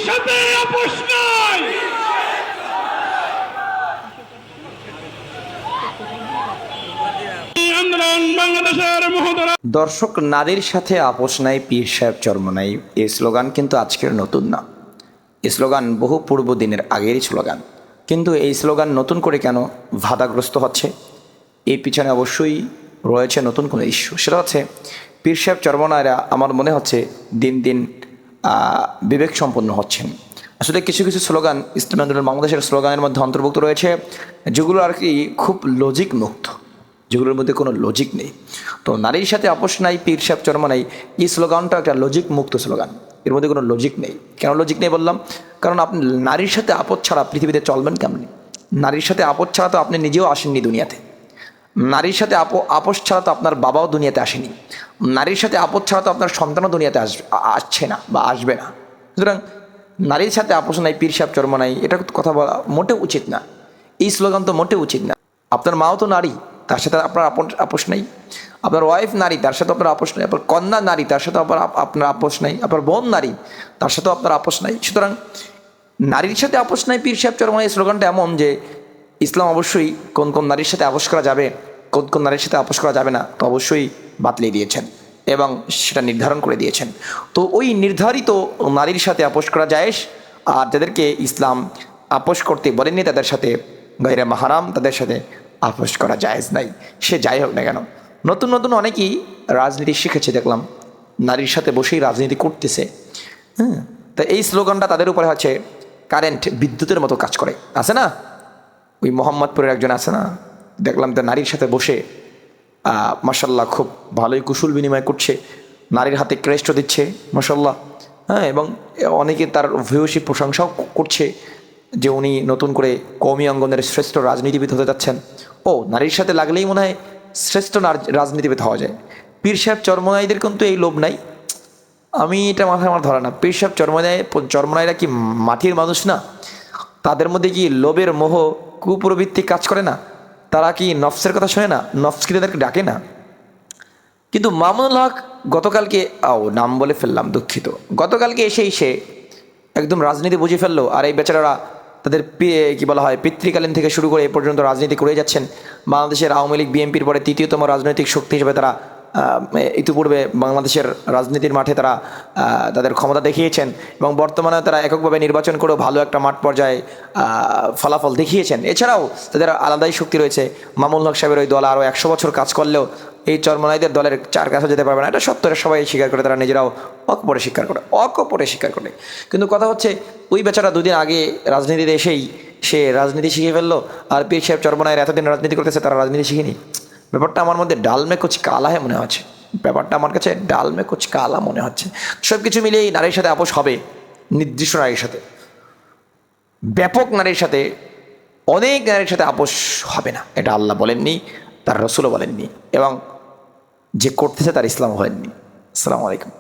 সাথে আপোষ নাই। দর্শক, নারীর সাথে আপোষ নাই, পীর সাহেব চর্ম নাই, এই স্লোগান কিন্তু আজকের নতুন না। এই স্লোগান বহু পূর্ব দিনের আগেরই স্লোগান। কিন্তু এই স্লোগান নতুন করে কেন বাধাগ্রস্ত হচ্ছে? এই পিছনে অবশ্যই রয়েছে নতুন কোনো ইস্যু। সেটা হচ্ছে পীর সাহেব চর্মনায়রা আমার মনে হচ্ছে দিন দিন বিবেক সম্পন্ন হচ্ছেন। আসলে কিছু কিছু স্লোগান ইসলামী আন্দোলন বাংলাদেশের স্লোগানের মধ্যে অন্তর্ভুক্ত রয়েছে, যেগুলো আর কি খুব লজিক মুক্ত, যেগুলোর মধ্যে কোনো লজিক নেই। তো নারীর সাথে আপোষ নাই, পীর সাহেব চর্ম নাই, এই স্লোগানটা একটা লজিক মুক্ত স্লোগান। এর মধ্যে কোনো লজিক নেই। কেন লজিক নেই বললাম? কারণ আপনি নারীর সাথে আপদ ছাড়া পৃথিবীতে চলবেন কেমনি? নারীর সাথে আপদ ছাড়া তো আপনি নিজেও আসেননি দুনিয়াতে। নারীর সাথে আপোষ ছাড়া তো আপনার বাবাও দুনিয়াতে আসেনি। নারীর সাথে আপদ ছাড়া তো আপনার সন্তানও দুনিয়াতে আসছে না বা আসবে না। সুতরাং নারীর সাথে আপোষ নাই, পীর সাহেব চর্ম নাই, এটা কথা বলা মোটেও উচিত না। এই স্লোগান তো মোটেও উচিত না। আপনার মাও তো নারী, তার সাথে আপনার আপোষ নাই। আপনার ওয়াইফ নারী, তার সাথে আপনার আপোষ নাই। আপনার কন্যা নারী, তার সাথে আপনার আপোষ নাই। আপনার বোন নারী, তার সাথেও আপনার আপোষ নাই। সুতরাং নারীর সাথে আপোষ নাই, পীর সাহেব চর্ম নাই স্লোগানটা এমন যে ইসলাম অবশ্যই কোন কোন নারীর সাথে আপোষ করা যাবে, কোন কোন নারীর সাথে আপোষ করা যাবে না, তো অবশ্যই বাতলিয়ে দিয়েছেন এবং সেটা নির্ধারণ করে দিয়েছেন। তো ওই নির্ধারিত নারীর সাথে আপোষ করা জায়েজ, আর যাদেরকে ইসলাম আপোষ করতে বলেননি তাদের সাথে গায়রে মাহরাম, তাদের সাথে আপোষ করা জায়েজ নাই। সে যাই হোক না কেন, নতুন নতুন অনেকেই রাজনীতি শিখেছে দেখলাম, নারীর সাথে বসেই রাজনীতি করতেছে। তা এই স্লোগানটা তাদের উপরে হচ্ছে কারেন্ট, বিদ্যুতের মতো কাজ করে। আছে না, ওই মোহাম্মদপুরের একজন আছে না, দেখলাম তো নারীর সাথে বসে মাশাল্লাহ খুব ভালোই কুশল বিনিময় করছে, নারীর হাতে ক্রেস্টও দিচ্ছে মাশাল্লাহ। হ্যাঁ, এবং অনেকে তার ভূয়সী প্রশংসাও করছে যে উনি নতুন করে কওমি অঙ্গনের শ্রেষ্ঠ রাজনীতিবিদ হতে যাচ্ছেন। ও, নারীর সাথে লাগলেই মনে হয় শ্রেষ্ঠ রাজনীতিবিদ হওয়া যায়। পীর সাহেব চর্মনাইদের কিন্তু এই লোভ নাই। আমি এটা মাথায় আমার ধরা না। পীর সাহেব চর্মনাইরা কি মাটির মানুষ না? তাদের মধ্যে কি লোভের মোহ কুপ্রবৃত্তি কাজ করে না? তারা কি নফসের কথা শোনে না? নফস কি তাদেরকে ডাকে না? কিন্তু মামুনুল হক গতকালকে, নাম বলে ফেললাম, দুঃখিত, গতকালকে সে একদম রাজনীতি বুঝে ফেললো। আর এই বেচারারা তাদের কি বলা হয় পিতৃকালীন থেকে শুরু করে এ পর্যন্ত রাজনীতি করে যাচ্ছেন। বাংলাদেশের আওয়ামী লীগ বিএনপির পরে তৃতীয়তম রাজনৈতিক শক্তি হিসেবে তারা ইতিপূর্বে বাংলাদেশের রাজনীতির মাঠে তারা তাদের ক্ষমতা দেখিয়েছেন এবং বর্তমানে তারা এককভাবে নির্বাচন করেও ভালো একটা মাঠ পর্যায়ে ফলাফল দেখিয়েছেন। এছাড়াও তাদের আলাদাই শক্তি রয়েছে। মামুনুল হক সাহেবের ওই দল আরও 100 বছর কাজ করলেও এই চরমনাইদের দলের 4 কাছে যেতে পারবে না। এটা সত্যরে সবাই স্বীকার করে, তারা নিজেরাও অকপরে স্বীকার করে। কিন্তু কথা হচ্ছে ওই বেচারা দুদিন আগে রাজনীতিতে এসেই সে রাজনীতি শিখে ফেললো, আর পীর সাহেব চরমনাইয়ের এতদিন রাজনীতি করতেছে, তারা রাজনীতি শিখেনি। ব্যাপারটা আমার মধ্যে ডাল মে কুচ কালা মনে হচ্ছে। ব্যাপারটা আমার কাছে ডাল মে কুচ কালা মনে হচ্ছে। সব কিছু মিলিয়েই নারীর সাথে আপোষ হবে, নির্দিষ্ট নারীর সাথে, ব্যাপক নারীর সাথে, অনেক নারীর সাথে আপোষ হবে না। এটা আল্লাহ বলেননি, তার রসুলও বলেননি, এবং যে করতেছে তার ইসলাম বলেননি। আসসালামু আলাইকুম।